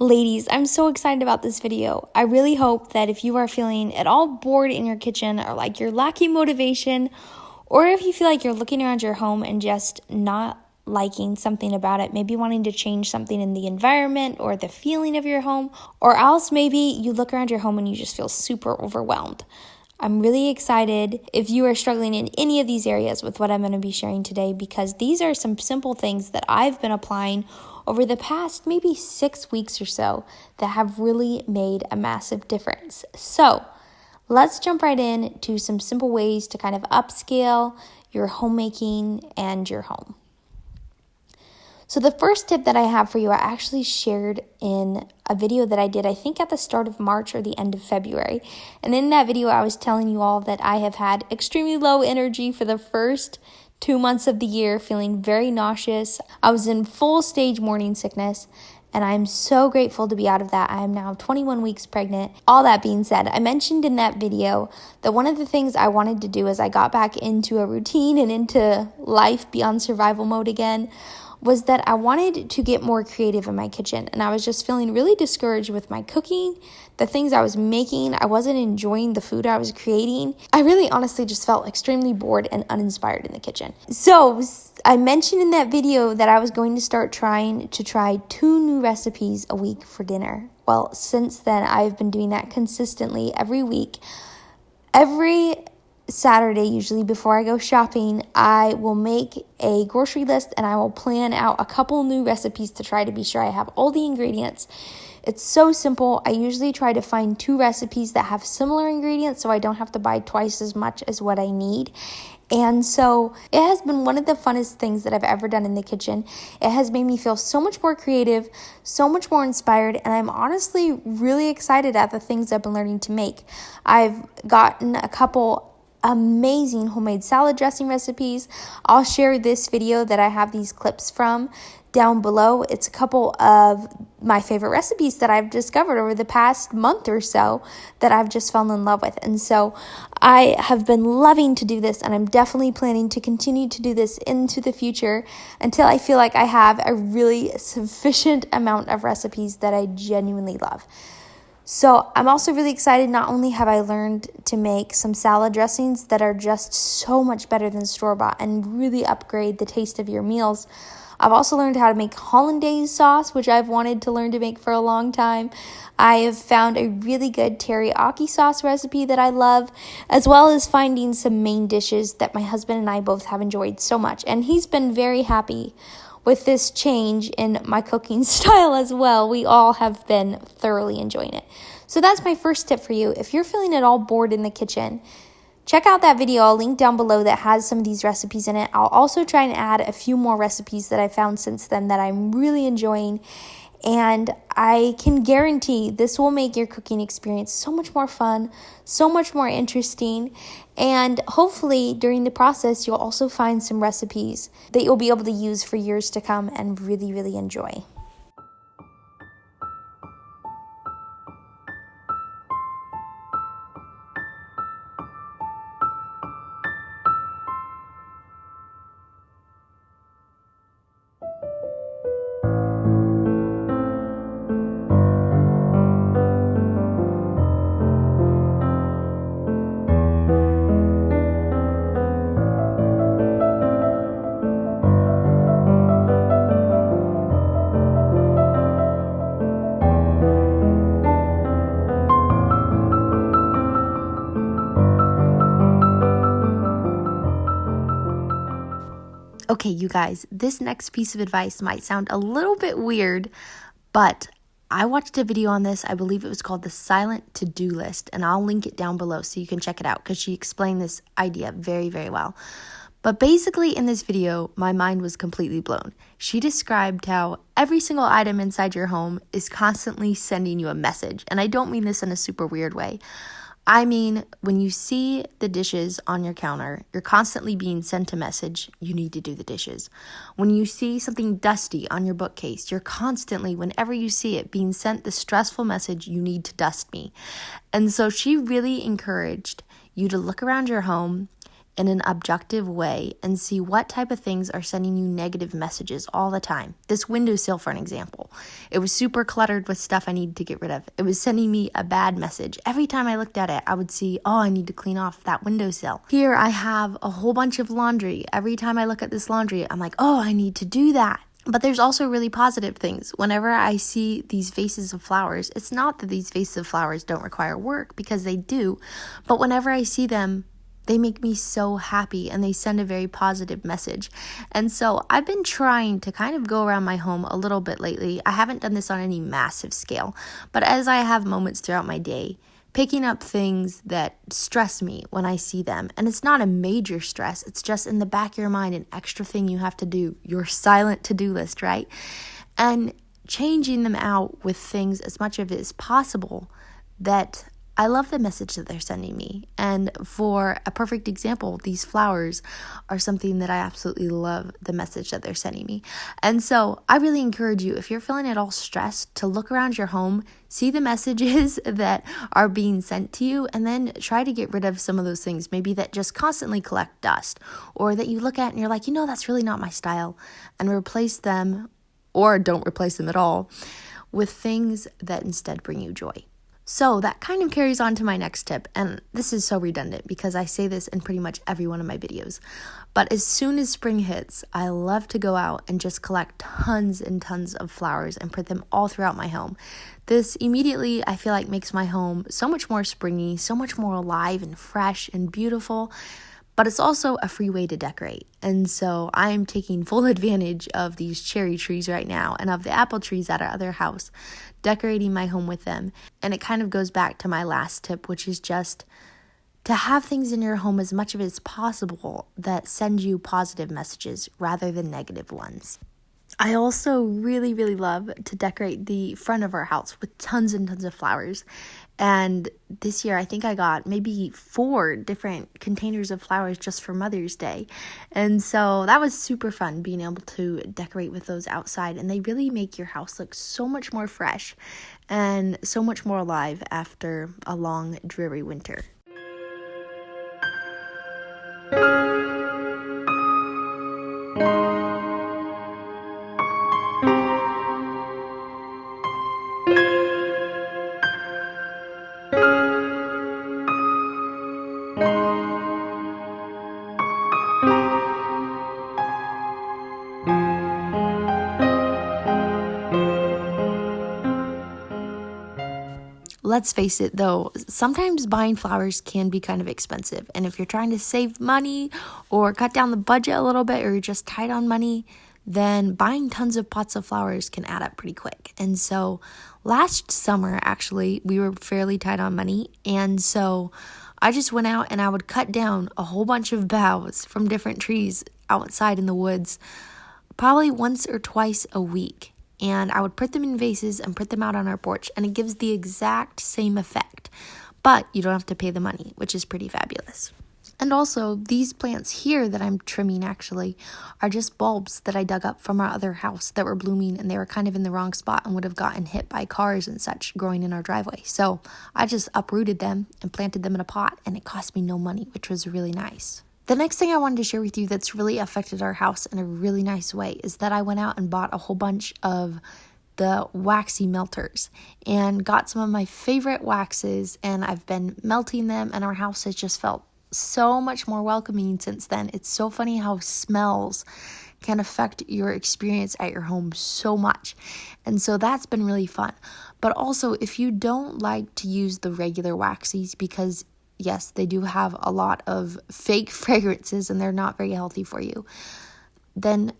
Ladies, I'm so excited about this video. I really hope that if you are feeling at all bored in your kitchen or like you're lacking motivation, or if you feel like you're looking around your home and just not liking something about it, maybe wanting to change something in the environment or the feeling of your home, or else maybe you look around your home and you just feel super overwhelmed. I'm really excited if you are struggling in any of these areas with what I'm going to be sharing today, because these are some simple things that I've been applying over the past maybe 6 weeks or so that have really made a massive difference. So let's jump right in to some simple ways to kind of upscale your homemaking and your home. So the first tip that I have for you, I actually shared in a video that I did, I think at the start of March or the end of February. And in that video, I was telling you all that I have had extremely low energy for the first 2 months of the year, feeling very nauseous. I was in full stage morning sickness, and I'm so grateful to be out of that. I am now 21 weeks pregnant. All that being said, I mentioned in that video that one of the things I wanted to do as I got back into a routine and into life beyond survival mode again was that I wanted to get more creative in my kitchen. And I was just feeling really discouraged with my cooking, the things I was making. I wasn't enjoying the food I was creating. I really honestly just felt extremely bored and uninspired in the kitchen. So I mentioned in that video that I was going to start trying to try 2 new recipes a week for dinner. Well, since then, I've been doing that consistently every week. Every Saturday, usually before I go shopping, I will make a grocery list and I will plan out a couple new recipes to try to be sure I have all the ingredients. It's so simple. I usually try to find 2 recipes that have similar ingredients so I don't have to buy twice as much as what I need. And so it has been one of the funnest things that I've ever done in the kitchen. It has made me feel so much more creative, so much more inspired, and I'm honestly really excited at the things I've been learning to make. I've gotten a couple amazing homemade salad dressing recipes. I'll share this video that I have these clips from down below. It's a couple of my favorite recipes that I've discovered over the past month or so that I've just fallen in love with. And so I have been loving to do this, and I'm definitely planning to continue to do this into the future until I feel like I have a really sufficient amount of recipes that I genuinely love. So I'm also really excited. Not only have I learned to make some salad dressings that are just so much better than store-bought and really upgrade the taste of your meals, I've also learned how to make hollandaise sauce, which I've wanted to learn to make for a long time. I have found a really good teriyaki sauce recipe that I love, as well as finding some main dishes that my husband and I both have enjoyed so much. And he's been very happy with this change in my cooking style as well. We all have been thoroughly enjoying it. So that's my first tip for you. If you're feeling at all bored in the kitchen, check out that video. I'll link down below that has some of these recipes in it. I'll also try and add a few more recipes that I found since then that I'm really enjoying. And I can guarantee this will make your cooking experience so much more fun, so much more interesting. And hopefully during the process, you'll also find some recipes that you'll be able to use for years to come and really, really enjoy. Okay, you guys, this next piece of advice might sound a little bit weird, but I watched a video on this. I believe it was called the Silent To-Do List, and I'll link it down below so you can check it out because she explained this idea very, very well. But basically in this video, my mind was completely blown. She described how every single item inside your home is constantly sending you a message, and I don't mean this in a super weird way. I mean, when you see the dishes on your counter, you're constantly being sent a message, you need to do the dishes. When you see something dusty on your bookcase, you're constantly, whenever you see it, being sent the stressful message, you need to dust me. And so she really encouraged you to look around your home in an objective way and see what type of things are sending you negative messages all the time. This windowsill, for an example, it was super cluttered with stuff I needed to get rid of. It was sending me a bad message. Every time I looked at it, I would see, oh, I need to clean off that windowsill. Here I have a whole bunch of laundry. Every time I look at this laundry, I'm like, oh, I need to do that. But there's also really positive things. Whenever I see these vases of flowers, it's not that these vases of flowers don't require work, because they do. But whenever I see them, they make me so happy and they send a very positive message. And so I've been trying to kind of go around my home a little bit lately. I haven't done this on any massive scale, but as I have moments throughout my day, picking up things that stress me when I see them. And it's not a major stress. It's just in the back of your mind, an extra thing you have to do, your silent to-do list, right? And changing them out with things as much of it as possible that I love the message that they're sending me. And for a perfect example, these flowers are something that I absolutely love the message that they're sending me. And so I really encourage you, if you're feeling at all stressed, to look around your home, see the messages that are being sent to you, and then try to get rid of some of those things, maybe that just constantly collect dust, or that you look at and you're like, that's really not my style, and replace them, or don't replace them at all, with things that instead bring you joy. So that kind of carries on to my next tip, and this is so redundant because I say this in pretty much every one of my videos. But as soon as spring hits, I love to go out and just collect tons and tons of flowers and put them all throughout my home. This immediately, I feel like, makes my home so much more springy, so much more alive and fresh and beautiful. But it's also a free way to decorate. And so I am taking full advantage of these cherry trees right now and of the apple trees at our other house, decorating my home with them. And it kind of goes back to my last tip, which is just to have things in your home as much of it as possible that send you positive messages rather than negative ones. I also really, really love to decorate the front of our house with tons and tons of flowers. And this year, I think I got maybe 4 different containers of flowers just for Mother's Day. And so that was super fun, being able to decorate with those outside. And they really make your house look so much more fresh and so much more alive after a long, dreary winter. Let's face it though, sometimes buying flowers can be kind of expensive. And if you're trying to save money or cut down the budget a little bit, or you're just tight on money, then buying tons of pots of flowers can add up pretty quick. And so last summer, actually, we were fairly tight on money. And so I just went out and I would cut down a whole bunch of boughs from different trees outside in the woods, probably once or twice a week. And I would put them in vases and put them out on our porch, and it gives the exact same effect. But you don't have to pay the money, which is pretty fabulous. And also, these plants here that I'm trimming actually are just bulbs that I dug up from our other house that were blooming, and they were kind of in the wrong spot and would have gotten hit by cars and such growing in our driveway. So I just uprooted them and planted them in a pot, and it cost me no money, which was really nice. The next thing I wanted to share with you that's really affected our house in a really nice way is that I went out and bought a whole bunch of the Waxy Melters and got some of my favorite waxes, and I've been melting them, and our house has just felt so much more welcoming since then. It's so funny how smells can affect your experience at your home so much. And so that's been really fun. But also, if you don't like to use the regular waxies, because yes, they do have a lot of fake fragrances and they're not very healthy for you, then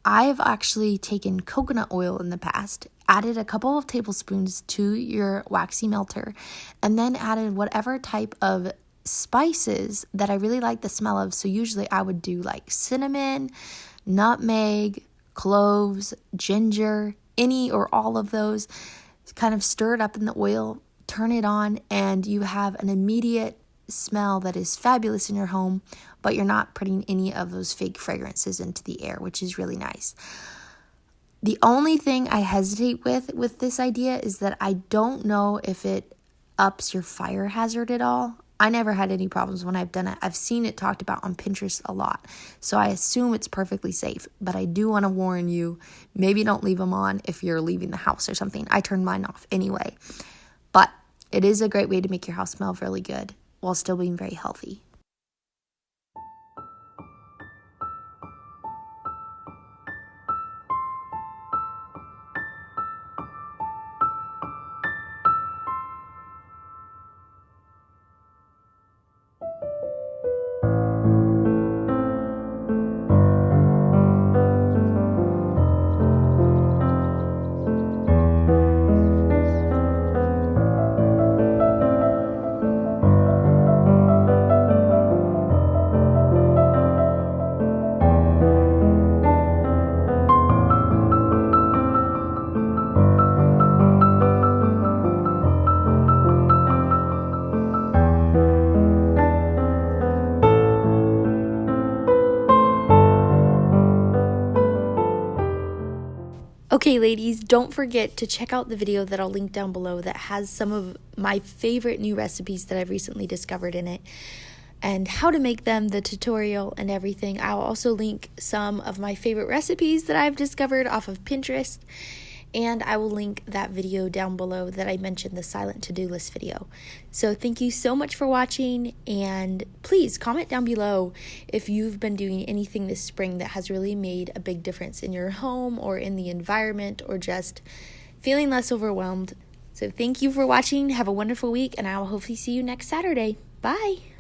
I've actually taken coconut oil in the past, added a couple of tablespoons to your Waxy Melter, and then added whatever type of spices that I really like the smell of. So usually I would do like cinnamon, nutmeg, cloves, ginger, any or all of those, kind of stir it up in the oil, turn it on, and you have an immediate smell that is fabulous in your home, but you're not putting any of those fake fragrances into the air, which is really nice. The only thing I hesitate with this idea is that I don't know if it ups your fire hazard at all. I never had any problems when I've done it. I've seen it talked about on Pinterest a lot, so I assume it's perfectly safe. But I do want to warn you, maybe don't leave them on if you're leaving the house or something. I turned mine off anyway. But it is a great way to make your house smell really good while still being very healthy. Okay, ladies, don't forget to check out the video that I'll link down below that has some of my favorite new recipes that I've recently discovered in it and how to make them, the tutorial and everything. I'll also link some of my favorite recipes that I've discovered off of Pinterest, and I will link that video down below that I mentioned, the silent to-do list video. So thank you so much for watching, and please comment down below if you've been doing anything this spring that has really made a big difference in your home or in the environment or just feeling less overwhelmed. So thank you for watching. Have a wonderful week, and I will hopefully see you next Saturday. Bye!